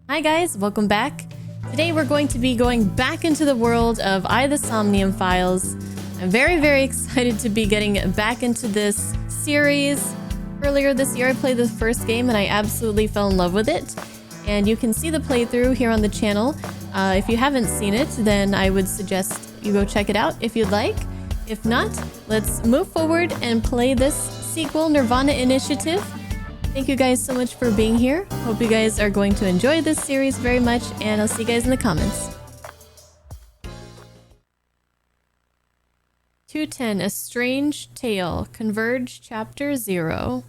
Hi guys, welcome back. Today we're going to be going back into the world of AI Somnium Files. I'm very excited to be getting back into this series. Earlier this year I played the first game and I absolutely fell in love with it. And you can see the playthrough here on the channel. If you haven't seen it, then I would suggest you go check it out if you'd like. If not, let's move forward and play this sequel, nirvanA Initiative. Thank you guys so much for being here. Hope you guys are going to enjoy this series very much, and I'll see you guys in the comments. 210, A Strange Tale, Converge Chapter 0.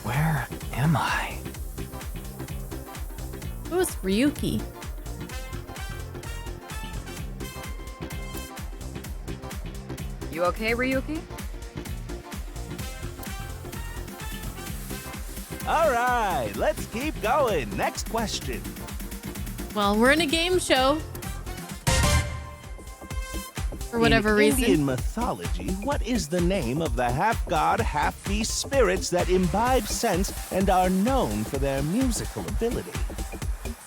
Where am I? Who's Ryuki? You okay, Ryuki? All right, let's keep going. Next question. Well, we're in a game show. For whatever reason. In Indian mythology, what is the name of the half-god, half-beast spirits that imbibe sense and are known for their musical ability?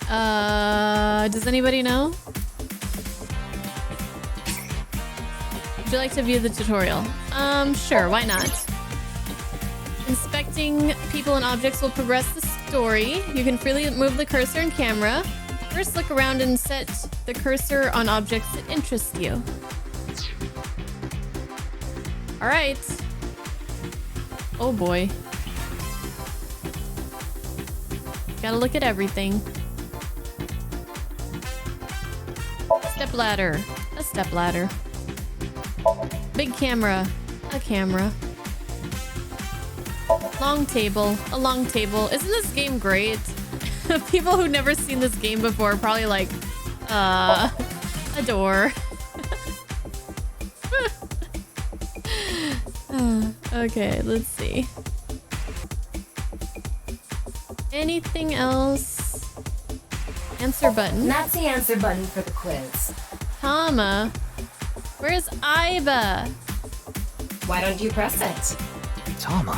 Does anybody know? Would you like to view the tutorial? Sure, why not? Inspecting people and objects will progress the story. You can freely move the cursor and camera. First, look around and set the cursor on objects that interest you. All right. Oh boy. Gotta look at everything. Step ladder. A step ladder. Big camera. A camera. Long table. A long table. Isn't this game great? People who've never seen this game before are probably like, a door. Okay, let's see. Anything else? Answer button. That's the answer button for the quiz. Tama. Where's Aiba? Why don't you press it? Tama.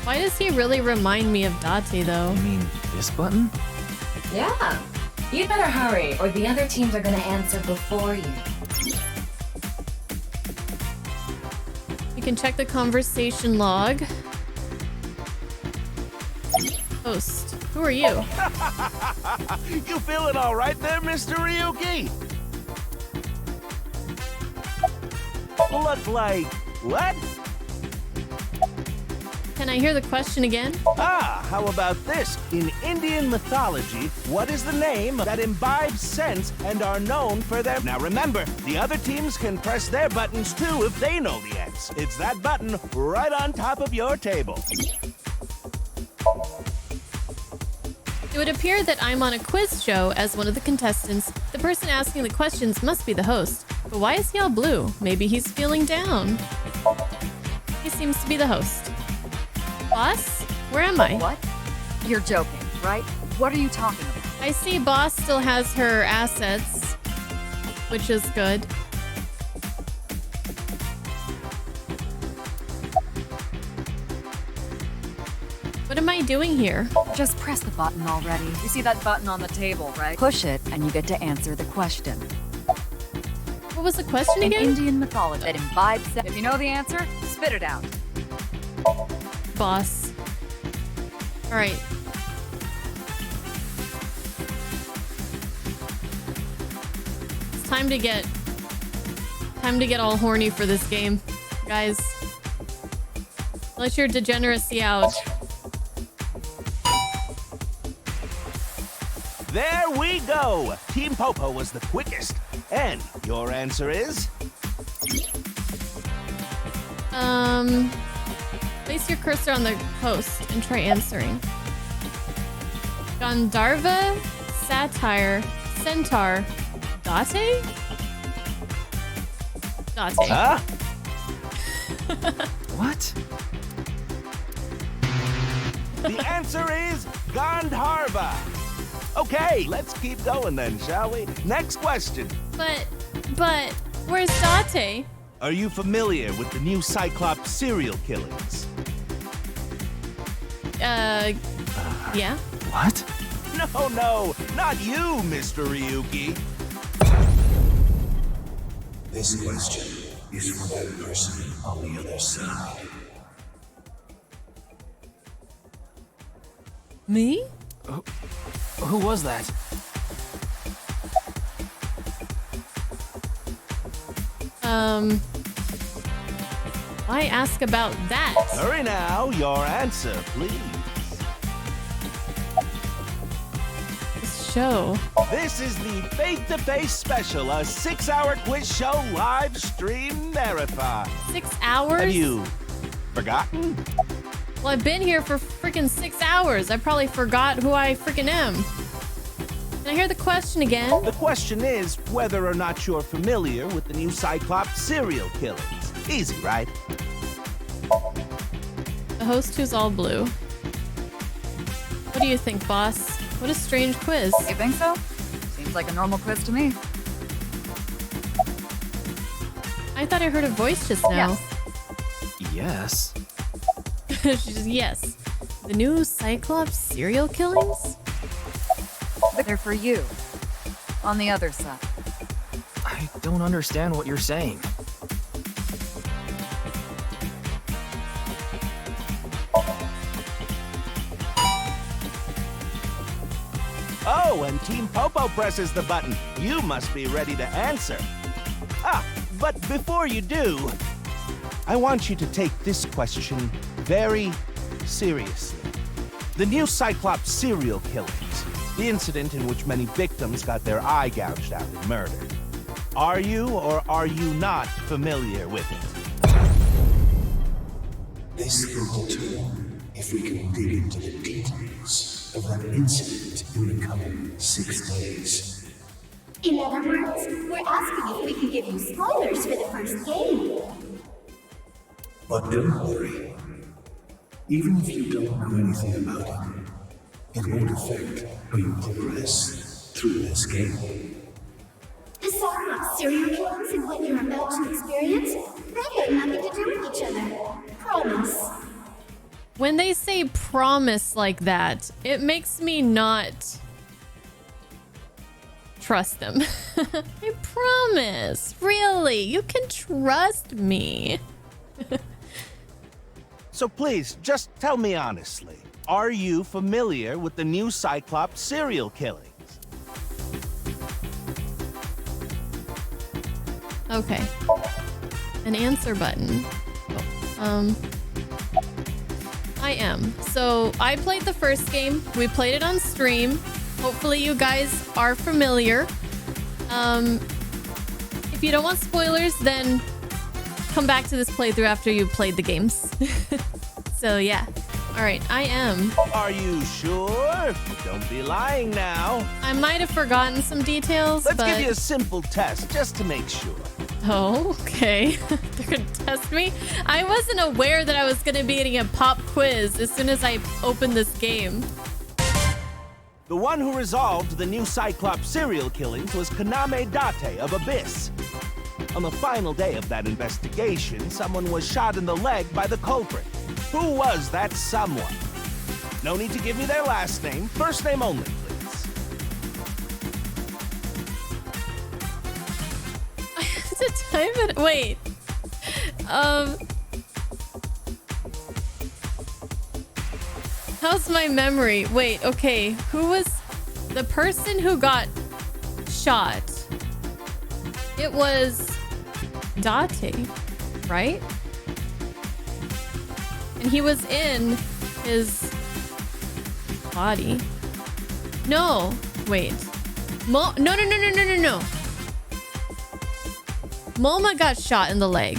Why does he really remind me of Date though? You mean this button? Yeah. You'd better hurry, or the other teams are gonna answer before you. You can check the conversation log. Host. Who are you? You feeling all right there, Mr. Ryuki? Look like what? Can I hear the question again? Ah, how about this? In Indian mythology, what is the name that imbibes sense and are known for their... Now remember, the other teams can press their buttons too if they know the answer. It's that button right on top of your table. It would appear that I'm on a quiz show as one of the contestants. The person asking the questions must be the host. But why is he all blue? Maybe he's feeling down. He seems to be the host. Boss? Where am I? What? You're joking, right? What are you talking about? I see Boss still has her assets, which is good. What am I doing here? Just press the button already. You see that button on the table, right? Push it, and you get to answer the question. What was the question In again? Indian mythology, that imbibes sense. If you know the answer, spit it out. Boss. All right. It's time to get all horny for this game, guys. Let your degeneracy out. There we go. Team Popo was the quickest. And your answer is? Place your cursor on the host and try answering. Gandharva, Satire, Centaur, Date? Date. Huh? What? The answer is Gandharva. Okay, let's keep going then, shall we? Next question. But, where's Date? Are you familiar with the new Cyclops serial killings? Yeah. What? No, not you, Mr. Ryuki. This question is for that person on the other side. Me? Who was that? Why ask about that? Hurry now, your answer, please. This show. This is the Face-to-Face Special, a 6-hour quiz show live stream marathon. 6 hours? Have you forgotten? Well, I've been here for freaking 6 hours. I probably forgot who I freaking am. Can I hear the question again? The question is whether or not you're familiar with the new Cyclops serial killings. Easy, right? The host who's all blue. What do you think, boss? What a strange quiz. You think so? Seems like a normal quiz to me. I thought I heard a voice just now. Yes. She just, yes. The new Cyclops serial killings? They're for you. On the other side. I don't understand what you're saying. Oh, and Team Popo presses the button. You must be ready to answer. But before you do, I want you to take this question very seriously. The new Cyclops serial killings, the incident in which many victims got their eye gouged out and murdered. Are you or are you not familiar with it? This will determine if we can dig into the details of that incident in the coming 6 days. In other words, we're asking if we can give you spoilers for the first game. But don't worry. Even if you don't know anything about it, it won't affect how you progress through this game. The Cyclops serial killings and what you're about to experience have nothing to do with each other. Promise. When they say promise like that, it makes me not trust them. I promise. Really, you can trust me. So please, just tell me honestly, are you familiar with the new Cyclops serial killings? Okay. An answer button. Oh, I am. So I played the first game. We played it on stream. Hopefully you guys are familiar. If you don't want spoilers, then come back to this playthrough after you played the games. So yeah. All right, I am. Are you sure? Don't be lying now. I might have forgotten some details, Let's but... give you a simple test just to make sure. Oh, okay. They're gonna test me? I wasn't aware that I was gonna be getting a pop quiz as soon as I opened this game. The one who resolved the new Cyclops serial killings was Kaname Date of Abyss. On the final day of that investigation, someone was shot in the leg by the culprit. Who was that someone? No need to give me their last name. First name only, please. I have to type it. Wait. How's my memory? Wait, okay. Who was the person who got shot? It was Date, right? And he was in his body. No, wait. No. Moma got shot in the leg,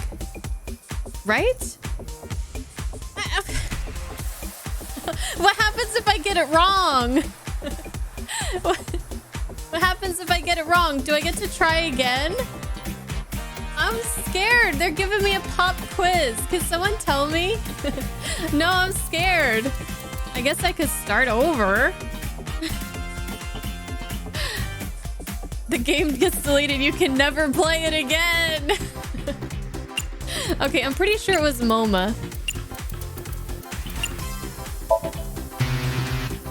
right? What happens if I get it wrong? What happens if I get it wrong? Do I get to try again? I'm scared. They're giving me a pop quiz. Can someone tell me? No, I'm scared. I guess I could start over. The game gets deleted. You can never play it again. Okay, I'm pretty sure it was MoMA.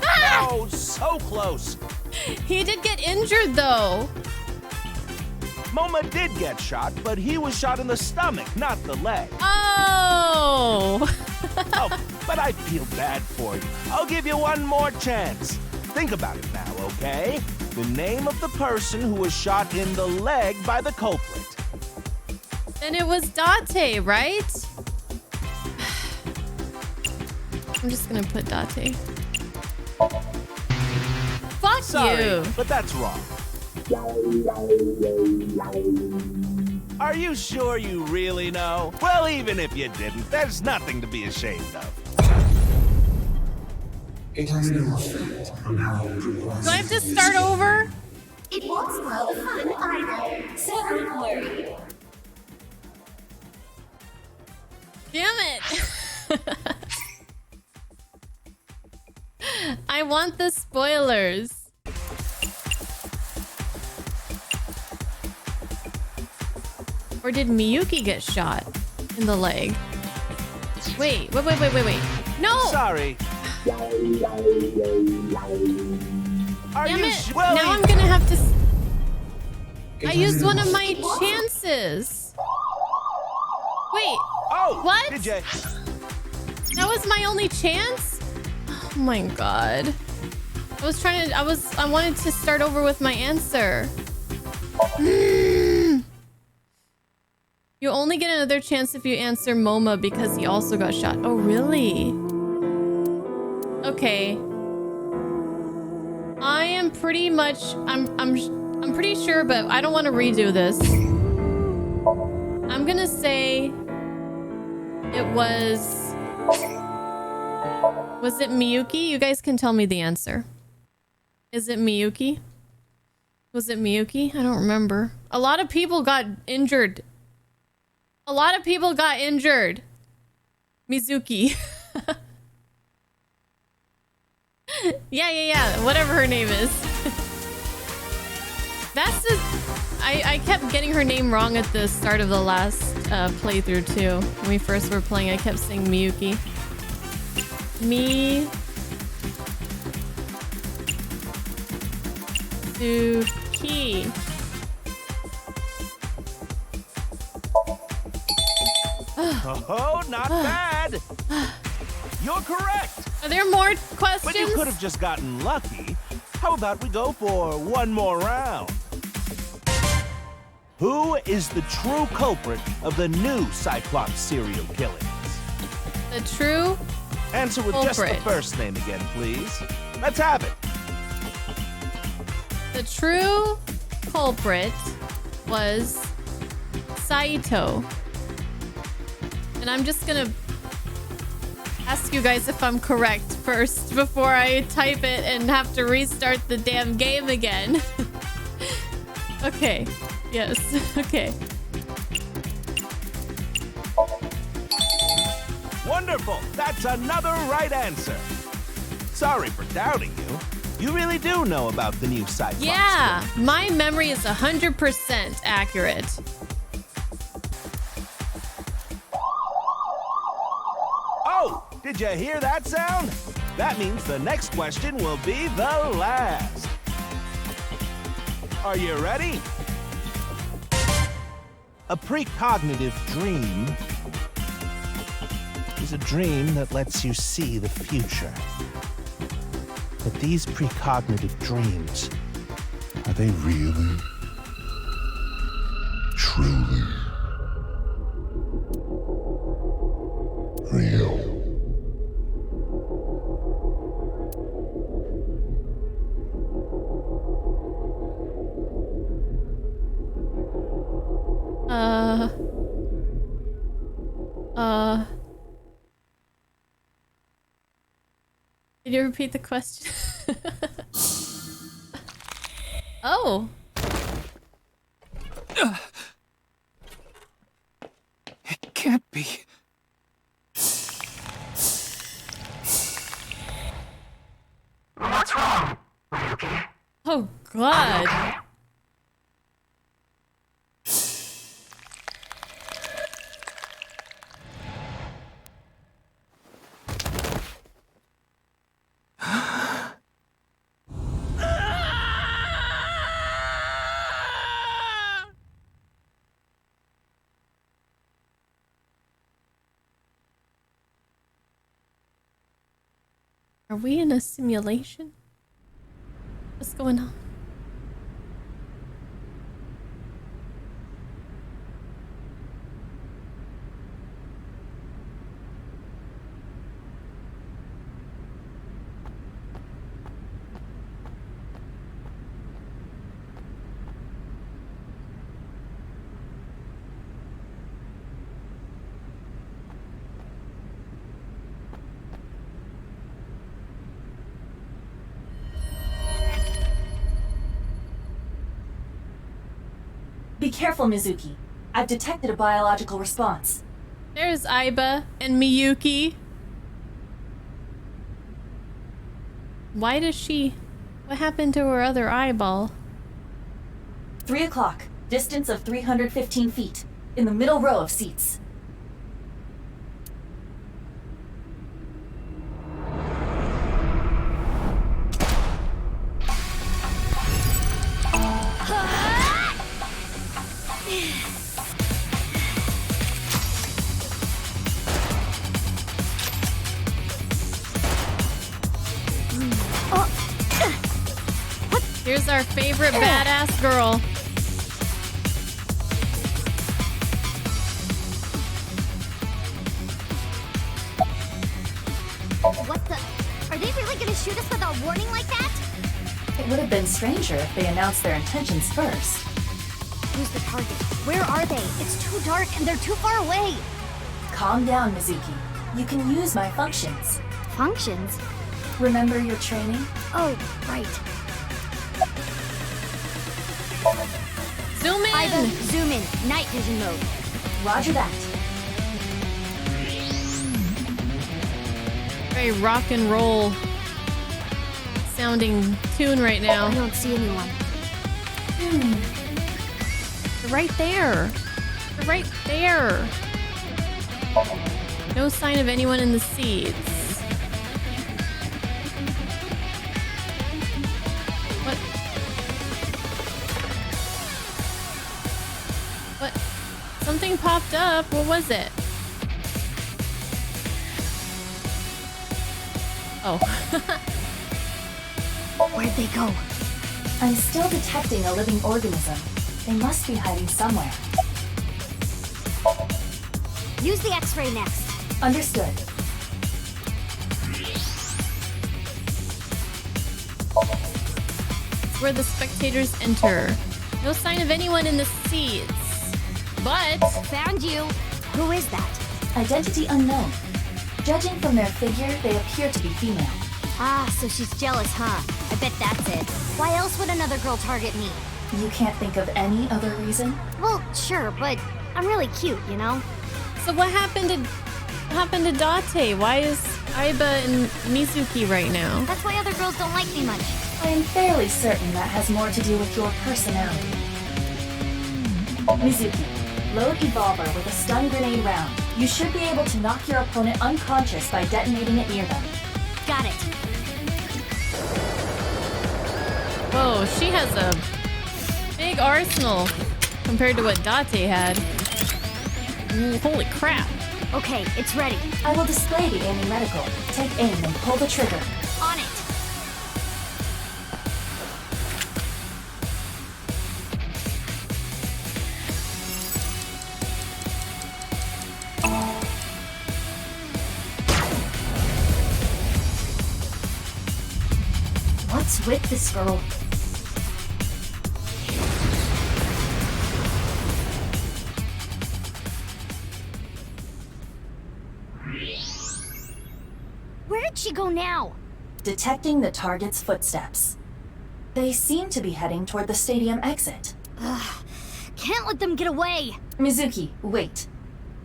Ah! Oh, so close. He did get injured, though. MoMA did get shot, but he was shot in the stomach, not the leg. Oh! Oh, but I feel bad for you. I'll give you one more chance. Think about it now, okay? The name of the person who was shot in the leg by the culprit. Then it was Date, right? I'm just gonna put Date. Fuck Sorry, you! but that's wrong. Are you sure you really know? Well, even if you didn't, there's nothing to be ashamed of. It has no effect on how you progress. Do I have to start over? It won't spoil the fun either. So don't worry. Damn it! I want the spoilers. Or did Miyuki get shot in the leg? Wait. No! Sorry. Are Damn you it! sure? Well, Now I'm gonna have to... I used one of my chances. Wait, Oh, what? Did you? That was my only chance? Oh my god. I wanted to start over with my answer. You only get another chance if you answer MoMA because he also got shot. Oh, really? Okay. I am pretty much... I'm pretty sure, but I don't want to redo this. I'm gonna say... It was... Was it Miyuki? You guys can tell me the answer. Is it Miyuki? Was it Miyuki? I don't remember. A lot of people got injured. A lot of people got injured. Mizuki. Yeah. Whatever her name is. That's just... I kept getting her name wrong at the start of the last playthrough too. When we first were playing, I kept saying Miyuki. Mizuki. Oh, not bad. You're correct. Are there more questions? But you could have just gotten lucky. How about we go for one more round? Who is the true culprit of the new Cyclops serial killings? The true Answer with just the culprit. first name again, please. Let's have it. The true culprit was Saito. And I'm just gonna ask you guys if I'm correct first before I type it and have to restart the damn game again. Okay. Yes. Okay. Wonderful. That's another right answer. Sorry for doubting you. You really do know about the new Cyclops. Yeah, my memory is 100% accurate. Oh, did you hear that sound? That means the next question will be the last. Are you ready? A precognitive dream is a dream that lets you see the future. But these precognitive dreams, Are they really? Truly? Real? Can you repeat the question? Oh. It can't be. Oh, God. Are we in a simulation? What's going on? Be careful, Mizuki. I've detected a biological response. There's Aiba and Miyuki. Why does she... What happened to her other eyeball? 3 o'clock. Distance of 315 feet. In the middle row of seats. Here's our favorite badass girl. What the? Are they really gonna shoot us without warning like that? It would have been stranger if they announced their intentions first. Who's the target? Where are they? It's too dark and they're too far away. Calm down, Mizuki. You can use my functions. Functions? Remember your training? Oh, right. Zoom in! Aiba, zoom in. Night vision mode. Roger that. Very rock and roll sounding tune right I now. don't see anyone. They're right there. They're right there. No sign of anyone in the seats. What? What? Something popped up. What was it? Oh. Where'd they go? I'm still detecting a living organism. They must be hiding somewhere. Use the X-ray next. Understood. Where the spectators enter. No sign of anyone in the seats. But Found you. Who is that? Identity unknown. Judging from their figure, they appear to be female. Ah, so she's jealous, huh? I bet that's it. Why else would another girl target me? You can't think of any other reason? Well, sure, but I'm really cute, you know? so what happened to Date? Why is Aiba and Mizuki right now? That's why other girls don't like me much. I am fairly certain that has more to do with your personality. Mizuki, load Evolver with a stun grenade round. You should be able to knock your opponent unconscious by detonating it near them. Got it. Whoa, she has a big arsenal compared to what Date had. Ooh, holy crap. Okay, it's ready. I will display the aiming reticle. Take aim and pull the trigger. On it. What's with this girl? Where did she go now? Detecting the target's footsteps. They seem to be heading toward the stadium exit. Can't let them get away. Mizuki, wait.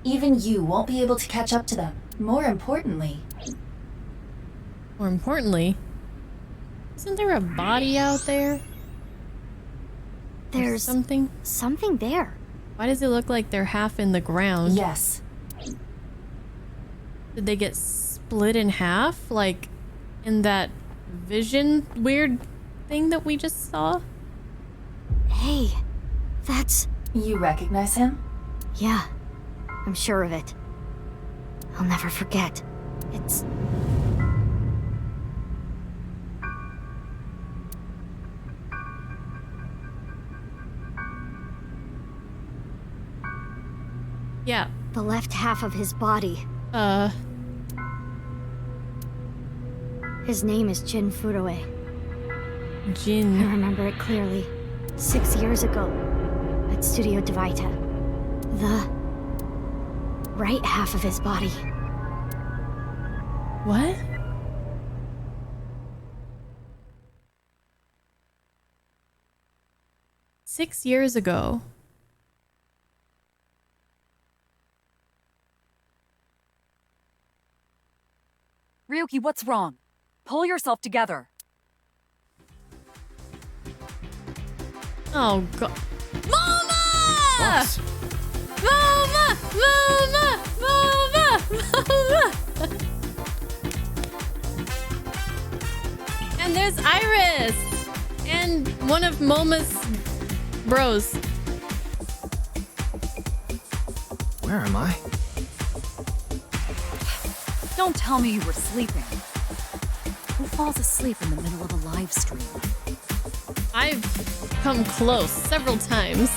Even you won't be able to catch up to them. More importantly, More importantly, isn't there a body out there? There's something. something there. Why does it look like they're half in the ground? Yes. Did they get split in half? Like in that vision weird thing that we just saw? Hey, that's... You recognize him? Yeah, I'm sure of it. I'll never forget. It's... Yeah. the left half of his body. His name is Jin Furue. I Jin. remember it clearly. 6 years ago, at Studio Devita. The right half of his body. What? Six years ago. Ryuki, what's wrong? Pull yourself together. Oh god. Mama! Boss, Mama! Mama! Mama! Mama! And there's Iris! And one of Moma's bros. where am I? Don't tell me you were sleeping. Who falls asleep in the middle of a live stream? I've come close several times.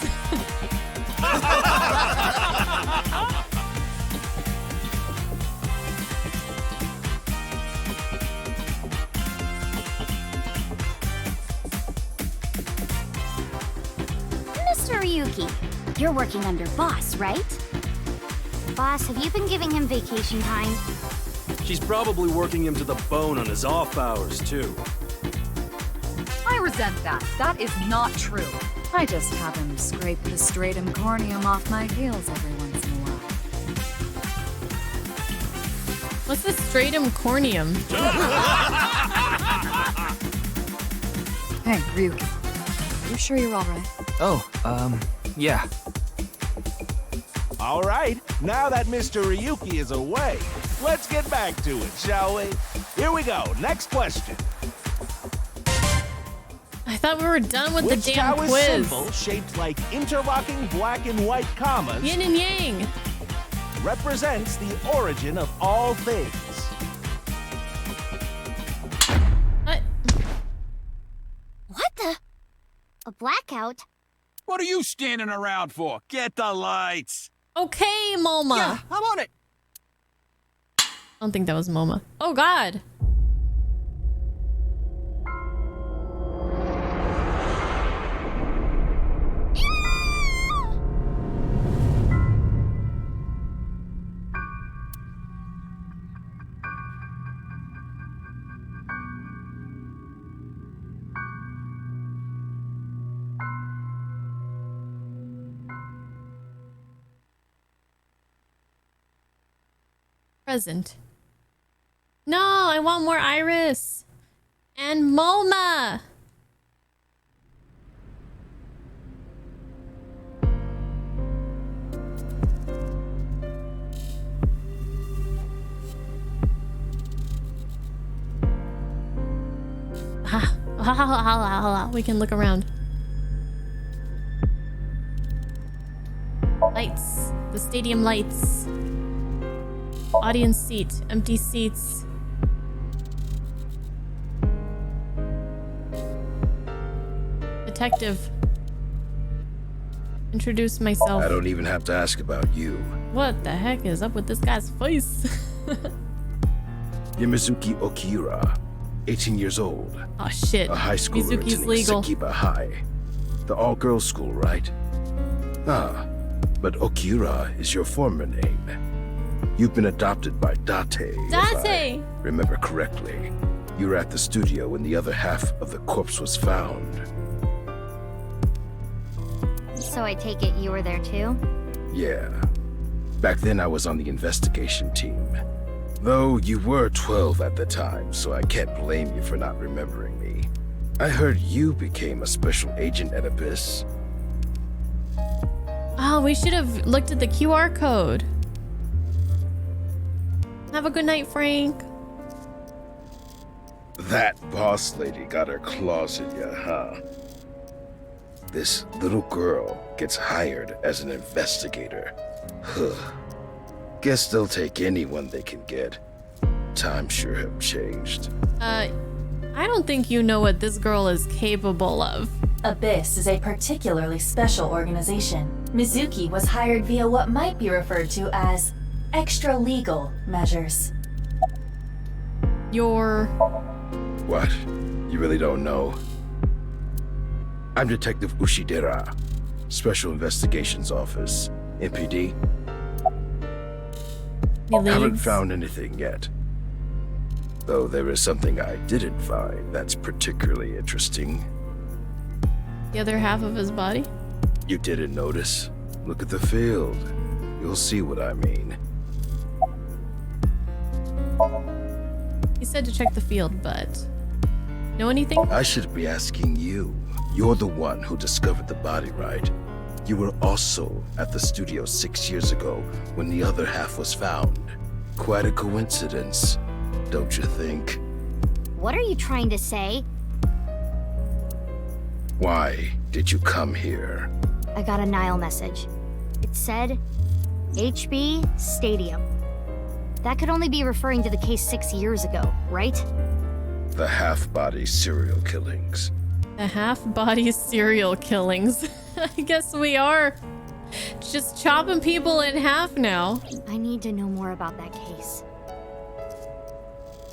Mr. Ryuki, you're working under Boss, right? Boss, have you been giving him vacation time? She's probably working him to the bone on his off hours, too. I resent that. That is not true. I just have him scrape the stratum corneum off my heels every once in a while. What's the stratum corneum? Hey, Ryuki. You sure you're alright? Oh, yeah. All right, now that Mr. Ryuki is away, let's get back to it, shall we? Here we go. Next question. I thought we were done with Which the damn Taoist quiz. symbol shaped like interlocking black and white commas Yin and yang. represents the origin of all things? What? What the? A blackout? What are you standing around for? Get the lights! Okay, Moma. Yeah, I'm on it! I don't think that was Moma. Oh god. Present. No, I want more Iris. And Moma. We can look around. Lights. The stadium lights. Audience seat. Empty seats. Detective. Introduce myself. I don't even have to ask about you. What the heck is up with this guy's face? Yamizuki Okira, 18 years old. Oh shit. A high schooler Mizuki's attending legal. Sakiba High. The all-girls school, right? Ah, but Okira is your former name. You've been adopted by Date. If I Date! remember correctly. You were at the studio when the other half of the corpse was found. So I take it you were there too? Yeah. Back then I was on the investigation team. Though you were 12 at the time, so I can't blame you for not remembering me. I heard you became a special agent at Abyss. Oh, we should have looked at the QR code. Have a good night, Frank. That boss lady got her claws in you, huh? This little girl gets hired as an investigator. Huh. Guess they'll take anyone they can get. Times sure have changed. I don't think you know what this girl is capable of. Abyss is a particularly special organization. Mizuki was hired via what might be referred to as extra-legal measures. You're... What? You really don't know? I'm Detective Ushidera, Special Investigations Office, MPD. Haven't found anything yet. Though there is something I didn't find that's particularly interesting. The other half of his body? You didn't notice? Look at the field. You'll see what I mean. He said to check the field, but... Know anything? I should be asking you. You're the one who discovered the body, right? You were also at the studio 6 years ago when the other half was found. Quite a coincidence, don't you think? What are you trying to say? Why did you come here? I got a Nile message. It said, HB Stadium. That could only be referring to the case 6 years ago, right? The half-body serial killings. The half-body serial killings. I guess we are just chopping people in half now. I need to know more about that case.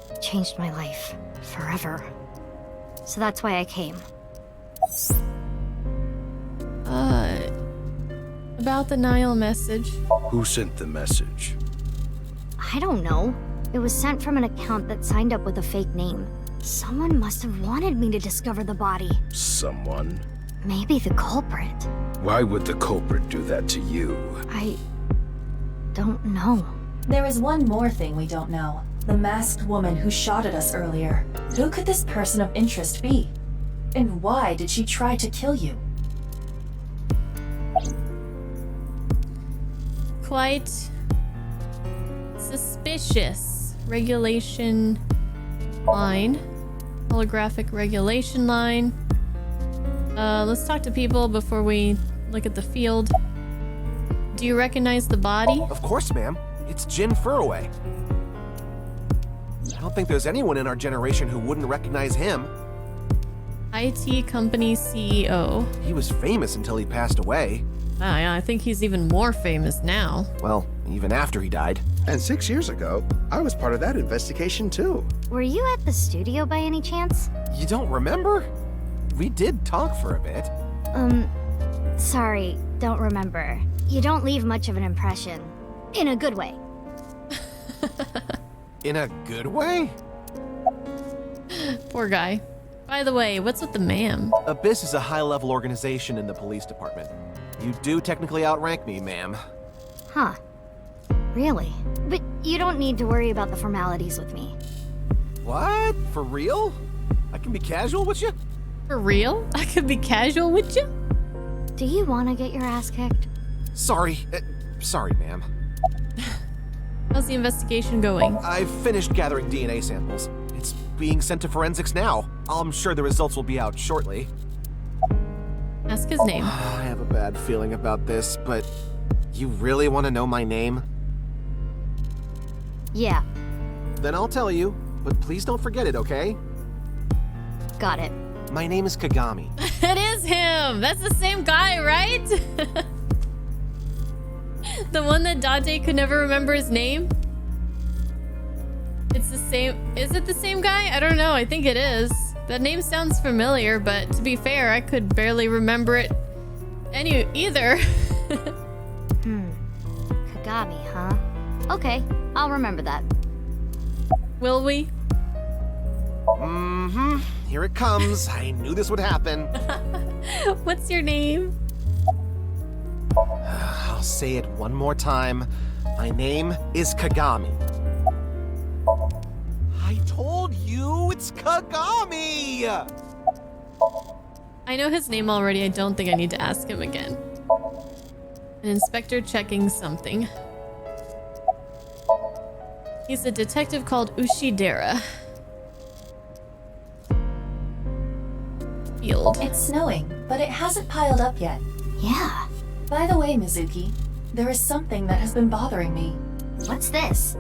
It changed my life. Forever. So that's why I came. About the Nile message. Who sent the message? I don't know. It was sent from an account that signed up with a fake name. Someone must have wanted me to discover the body. Someone? Maybe the culprit. Why would the culprit do that to you? I don't know. There is one more thing we don't know. The masked woman who shot at us earlier. Who could this person of interest be? And why did she try to kill you? Quite suspicious. Regulation line. Holographic regulation line. Let's talk to people before we look at the field. Do you recognize the body? Of course, ma'am. It's Jin Furaway. I don't think there's anyone in our generation who wouldn't recognize him. IT company CEO. He was famous until he passed away. I think he's even more famous now. Well, even after he died. And 6 years ago, I was part of that investigation too. Were you at the studio by any chance? You don't remember? We did talk for a bit. Sorry, don't remember. You don't leave much of an impression. In a good way. In a good way? Poor guy. By the way, what's with the ma'am? Abyss is a high-level organization in the police department. You do technically outrank me, ma'am. Huh. Really? But you don't need to worry about the formalities with me. What? For real? I can be casual with you? For real? I could be casual with you? Do you want to get your ass kicked? Sorry. Sorry, ma'am. How's the investigation going? I've finished gathering DNA samples. It's being sent to forensics now. I'm sure the results will be out shortly. Ask his name. I have a bad feeling about this, but you really want to know my name? Yeah. Then I'll tell you, but please don't forget it, okay? Got it. My name is Kagami. It is him! That's the same guy, right? The one that Dante could never remember his name? It's the same. Is it the same guy? I don't know. I think it is. That name sounds familiar, but to be fair, I could barely remember it either. Kagami, huh? Okay, I'll remember that. Will we? Mm-hmm. Here it comes. I knew this would happen. What's your name? I'll say it one more time. My name is Kagami. I told you it's Kagami! I know his name already. I don't think I need to ask him again. An inspector checking something. He's a detective called Ushidera. Field. It's snowing, but it hasn't piled up yet. Yeah. By the way, Mizuki, there is something that has been bothering me. What's this?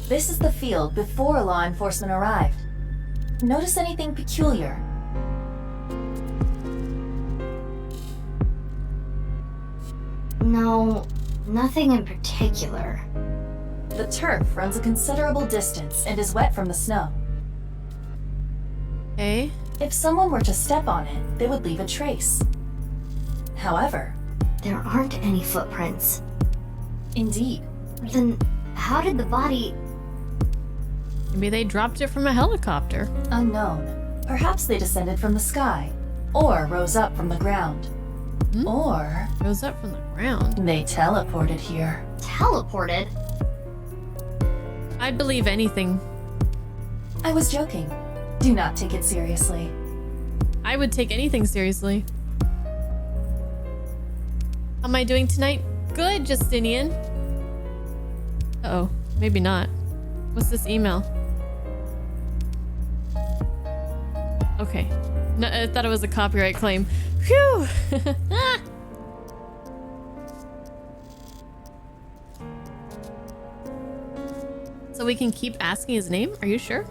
This is the field before law enforcement arrived. Notice anything peculiar? No, nothing in particular. The turf runs a considerable distance and is wet from the snow. Okay. If someone were to step on it, they would leave a trace. However, there aren't any footprints. Indeed. Then how did the body... Maybe they dropped it from a helicopter. Unknown. Perhaps they descended from the sky, or rose up from the ground. Or... Rose up from the ground? They teleported here. Teleported? I'd believe anything. I was joking. Do not take it seriously. I would take anything seriously. How am I doing tonight? Good, Justinian. Uh-oh, maybe not. What's this email? Okay. No, I thought it was a copyright claim. Phew! So we can keep asking his name? Are you sure?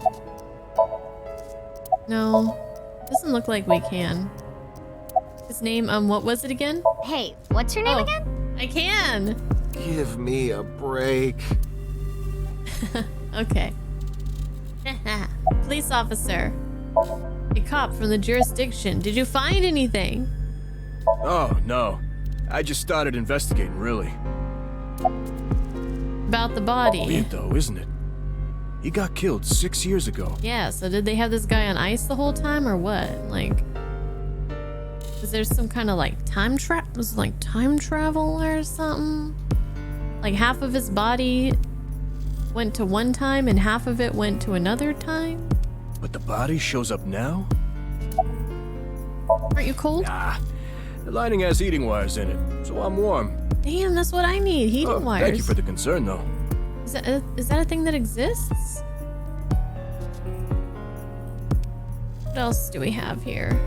No. Doesn't look like we can. His name, what was it again? Hey, what's your name again? I can! Give me a break. Okay. Police officer. A cop from the jurisdiction. Did you find anything? Oh, no. I just started investigating, really. About the body. Weird though, isn't it? He got killed 6 years ago. Yeah, so did they have this guy on ice the whole time or what? Like, is there some kind of like time travel or something? Like half of his body went to one time and half of it went to another time? But the body shows up now? Aren't you cold? Nah. The lining has heating wires in it, so I'm warm. Damn, that's what I need. Heating wires. Thank you for the concern, though. Is that a thing that exists? What else do we have here?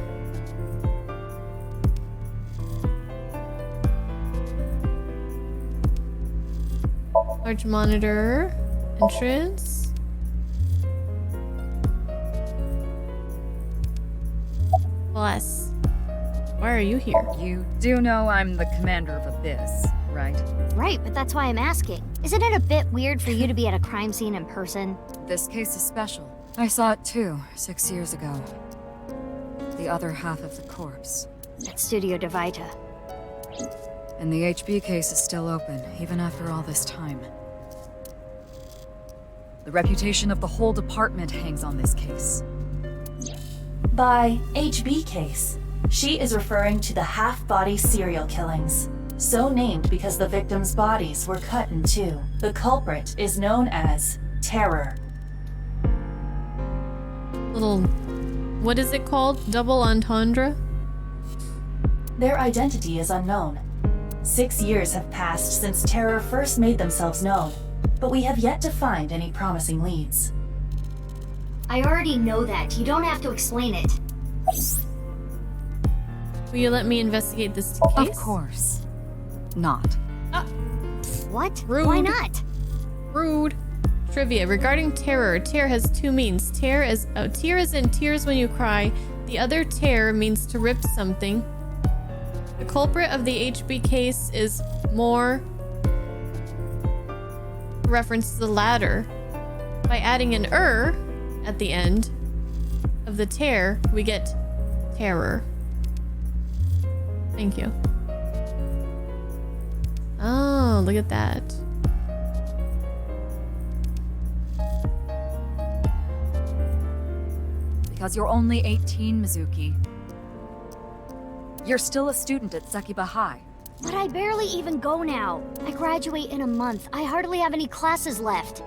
Large monitor. Entrance. Bless. Why are you here? You do know I'm the commander of Abyss, right? Right, but that's why I'm asking. Isn't it a bit weird for you to be at a crime scene in person? This case is special. I saw it too, 6 years ago. The other half of the corpse. At Studio Divita. And the HB case is still open, even after all this time. The reputation of the whole department hangs on this case. By HB case, she is referring to the half-body serial killings. So named because the victims' bodies were cut in two. The culprit is known as Terror. Little... what is it called? Double entendre? Their identity is unknown. 6 years have passed since Terror first made themselves known, but we have yet to find any promising leads. I already know that. You don't have to explain it. Will you let me investigate this case? Of course. Not. What? Rude. Why not? Rude. Trivia. Regarding terror, tear has two meanings. Tear is in tears when you cry. The other tear means to rip something. The culprit of the HB case is more reference to the latter. By adding an at the end of the tear, we get terror. Thank you. Oh, look at that. Because you're only 18, Mizuki. You're still a student at Sekiba High. But I barely even go now. I graduate in a month. I hardly have any classes left.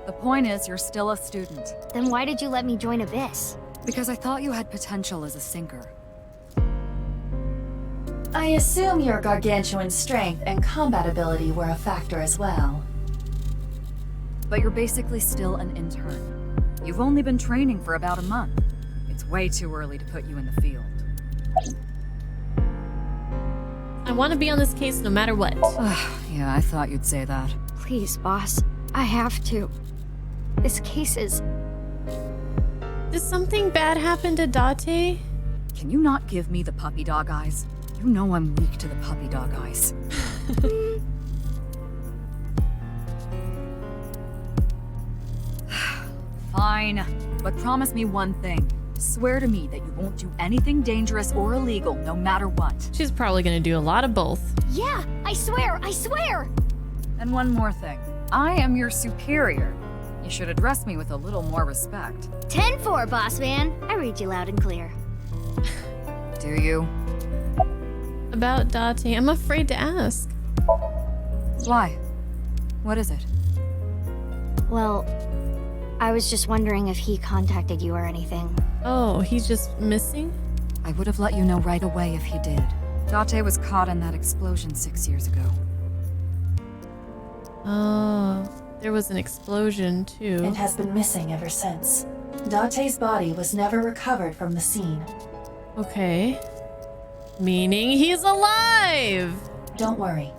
The point is, you're still a student. Then why did you let me join Abyss? Because I thought you had potential as a sinker. I assume your gargantuan strength and combat ability were a factor as well. But you're basically still an intern. You've only been training for about a month. It's way too early to put you in the field. I want to be on this case no matter what. Yeah, I thought you'd say that. Please, boss. I have to. This case is... Did something bad happen to Date? Can you not give me the puppy dog eyes? You know I'm weak to the puppy dog eyes. Fine, but promise me one thing. Swear to me that you won't do anything dangerous or illegal, no matter what. She's probably gonna do a lot of both. Yeah, I swear, I swear! And one more thing. I am your superior. You should address me with a little more respect. 10-4, boss man. I read you loud and clear. Do you? About Date, I'm afraid to ask. Why? What is it? Well, I was just wondering if he contacted you or anything. Oh, he's just missing? I would have let you know right away if he did. Date was caught in that explosion 6 years ago. Oh, there was an explosion too. It has been missing ever since. Date's body was never recovered from the scene. Okay. Meaning he's alive! Don't worry.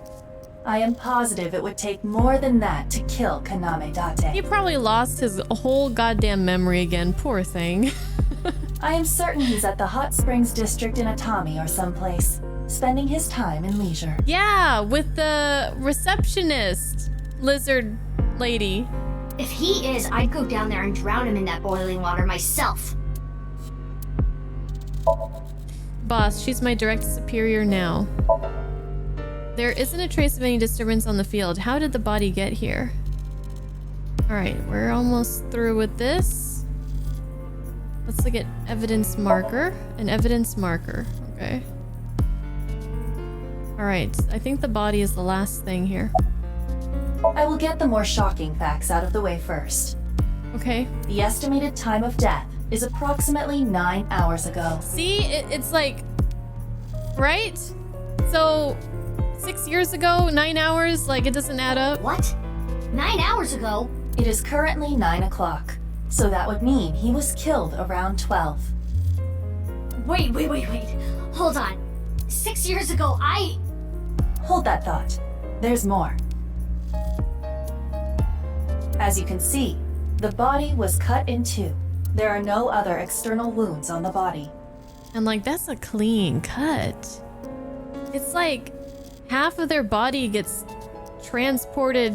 I am positive it would take more than that to kill Kaname Date. He probably lost his whole goddamn memory again, poor thing. I am certain he's at the Hot Springs district in Atami or someplace, spending his time in leisure. Yeah, with the receptionist lizard lady. If he is, I'd go down there and drown him in that boiling water myself. Boss, she's my direct superior now. There isn't a trace of any disturbance on the field. How did the body get here? Alright, we're almost through with this. Let's look at evidence marker. An evidence marker. Okay. Alright, I think the body is the last thing here. I will get the more shocking facts out of the way first. Okay. The estimated time of death is approximately 9 hours ago. See? It's like... Right? So... 6 years ago, 9 hours, like it doesn't add up. What? 9 hours ago? It is currently 9 o'clock, so that would mean he was killed around 12. Wait. Hold on. 6 years ago, Hold that thought. There's more. As you can see, the body was cut in two. There are no other external wounds on the body. And like, that's a clean cut. It's like half of their body gets transported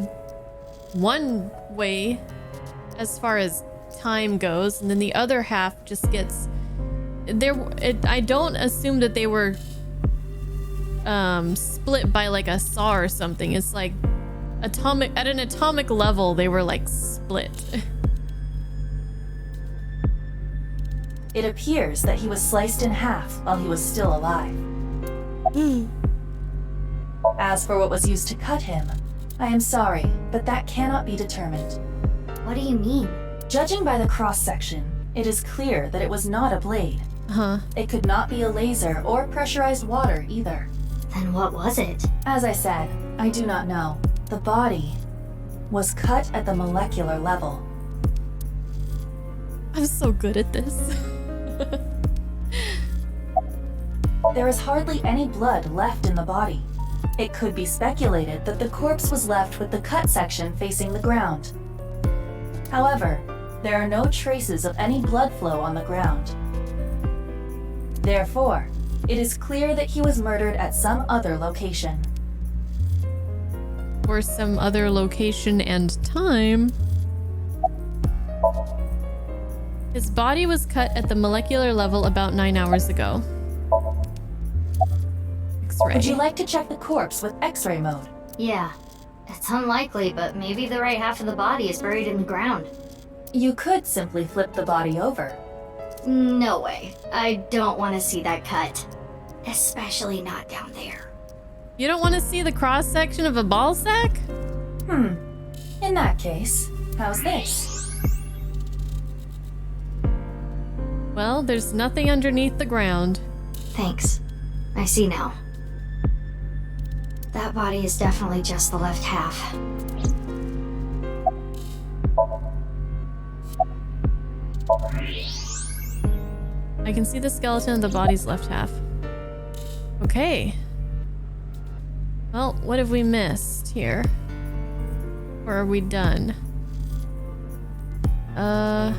one way as far as time goes, and then the other half just gets I don't assume that they were split by like a saw or something. It's like at an atomic level they were like split. It appears that he was sliced in half while he was still alive. As for what was used to cut him, I am sorry, but that cannot be determined. What do you mean? Judging by the cross-section, it is clear that it was not a blade. It could not be a laser or pressurized water either. Then what was it? As I said, I do not know. The body was cut at the molecular level. I'm so good at this. There is hardly any blood left in the body. It could be speculated that the corpse was left with the cut section facing the ground. However, there are no traces of any blood flow on the ground. Therefore, it is clear that he was murdered at some other location. Or some other location and time. His body was cut at the molecular level about 9 hours ago. X-ray. Would you like to check the corpse with X-ray mode? Yeah. It's unlikely, but maybe the right half of the body is buried in the ground. You could simply flip the body over. No way. I don't want to see that cut. Especially not down there. You don't want to see the cross-section of a ball sack? In that case, how's this? Well, there's nothing underneath the ground. Thanks. I see now. That body is definitely just the left half. I can see the skeleton of the body's left half. Okay. Well, what have we missed here? Or are we done? Oh,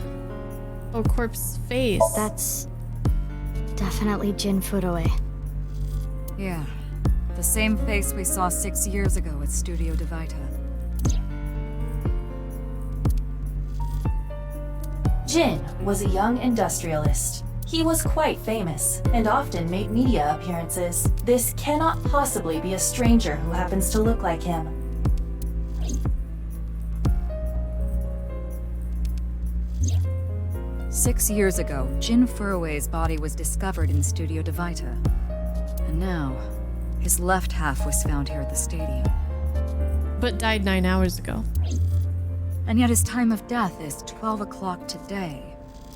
corpse face. That's definitely Jin Furue. Yeah. The same face we saw 6 years ago at Studio Divita. Jin was a young industrialist. He was quite famous, and often made media appearances. This cannot possibly be a stranger who happens to look like him. Six years ago, Jin Furue's body was discovered in Studio Divita. And now, his left half was found here at the stadium. But died 9 hours ago. And yet his time of death is 12 o'clock today,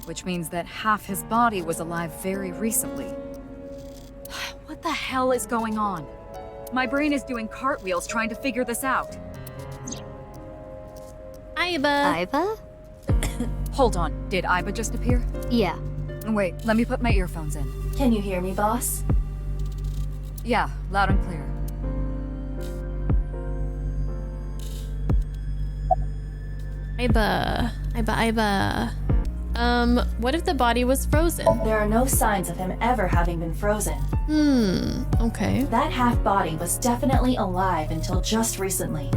which means that half his body was alive very recently. What the hell is going on? My brain is doing cartwheels trying to figure this out. Aiba! Aiba? Hold on, did Aiba just appear? Yeah. Wait, let me put my earphones in. Can you hear me, boss? Yeah, loud and clear. Aiba. What if the body was frozen? There are no signs of him ever having been frozen. Okay. That half body was definitely alive until just recently.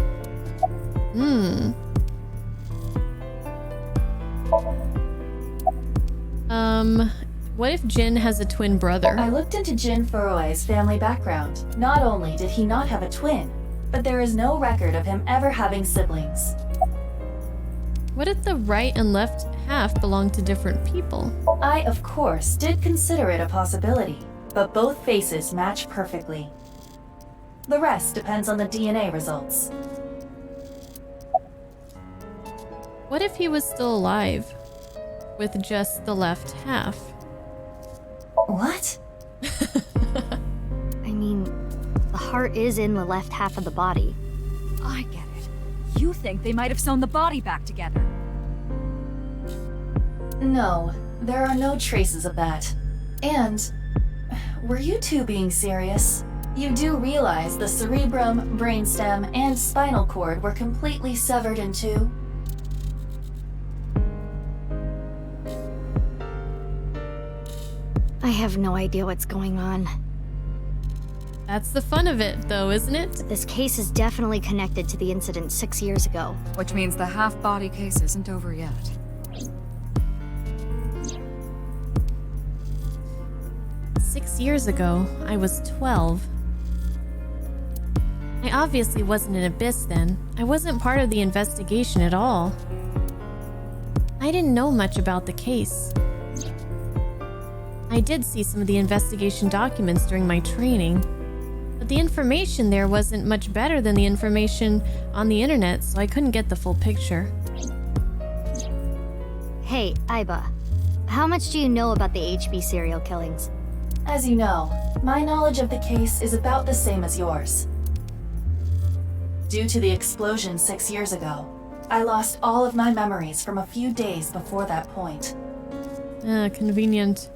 What if Jin has a twin brother? I looked into Jin Furue's family background. Not only did he not have a twin, but there is no record of him ever having siblings. What if the right and left half belong to different people? I, of course, did consider it a possibility, but both faces match perfectly. The rest depends on the DNA results. What if he was still alive with just the left half? What? I mean, the heart is in the left half of the body. I get it. You think they might have sewn the body back together? No, there are no traces of that. And, were you two being serious? You do realize the cerebrum, brainstem, and spinal cord were completely severed in two? I have no idea what's going on. That's the fun of it, though, isn't it? But this case is definitely connected to the incident 6 years ago. Which means the half-body case isn't over yet. Six years ago, I was 12. I obviously wasn't an Abyss then. I wasn't part of the investigation at all. I didn't know much about the case. I did see some of the investigation documents during my training, but the information there wasn't much better than the information on the internet, so I couldn't get the full picture. Hey, Aiba. How much do you know about the HB serial killings? As you know, my knowledge of the case is about the same as yours. Due to the explosion 6 years ago, I lost all of my memories from a few days before that point. Convenient.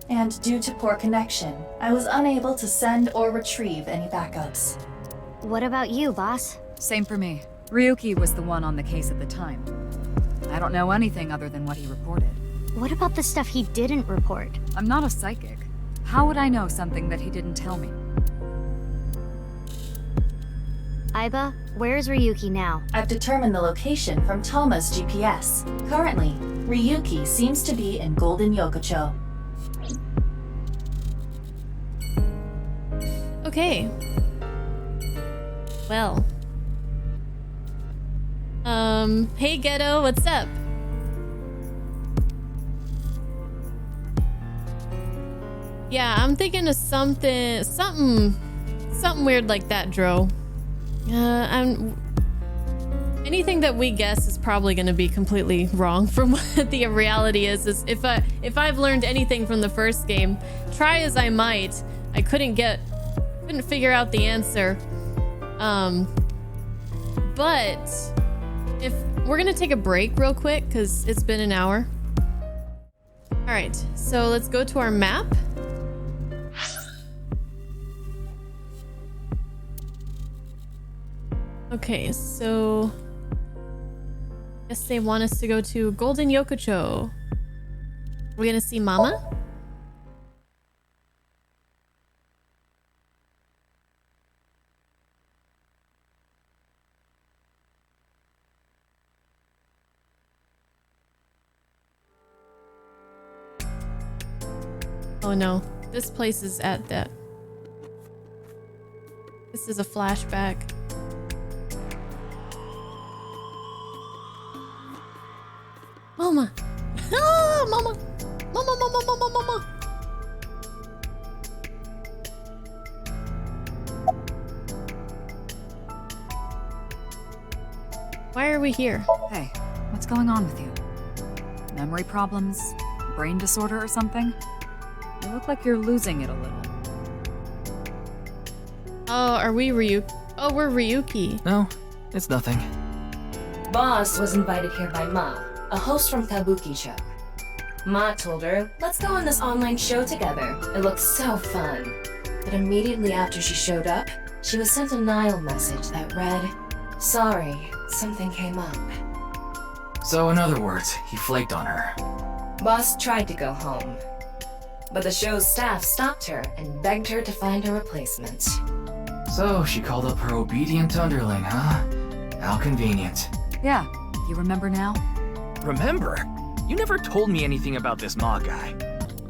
And due to poor connection, I was unable to send or retrieve any backups. What about you, boss? Same for me. Ryuki was the one on the case at the time. I don't know anything other than what he reported. What about the stuff he didn't report? I'm not a psychic. How would I know something that he didn't tell me? Aiba, where's Ryuki now? I've determined the location from Tama's GPS. Currently, Ryuki seems to be in Golden Yokocho. Okay. Well. Hey Ghetto, what's up? Yeah, I'm thinking of something weird like that, Dro. Anything that we guess is probably going to be completely wrong from what the reality is if I've learned anything from the first game, try as I might, I couldn't figure out the answer. But if we're gonna take a break real quick because it's been an hour. All right, so let's go to our map. Okay, so guess they want us to go to Golden Yokocho. We're gonna see Mama. Oh no, this place is at that. This is a flashback. Mama! Ah, Mama! Mama, Mama, Mama, Mama! Why are we here? Hey, what's going on with you? Memory problems? Brain disorder or something? You look like you're losing it a little. Oh, are we Ryuki? Oh, we're Ryuki. No, it's nothing. Boss was invited here by Ma, a host from Kabuki show. Ma told her, let's go on this online show together. It looks so fun. But immediately after she showed up, she was sent a Nile message that read, sorry, something came up. So in other words, he flaked on her. Boss tried to go home, but the show's staff stopped her and begged her to find a replacement. So she called up her obedient underling, huh? How convenient. Yeah, you remember now? Remember? You never told me anything about this Ma guy.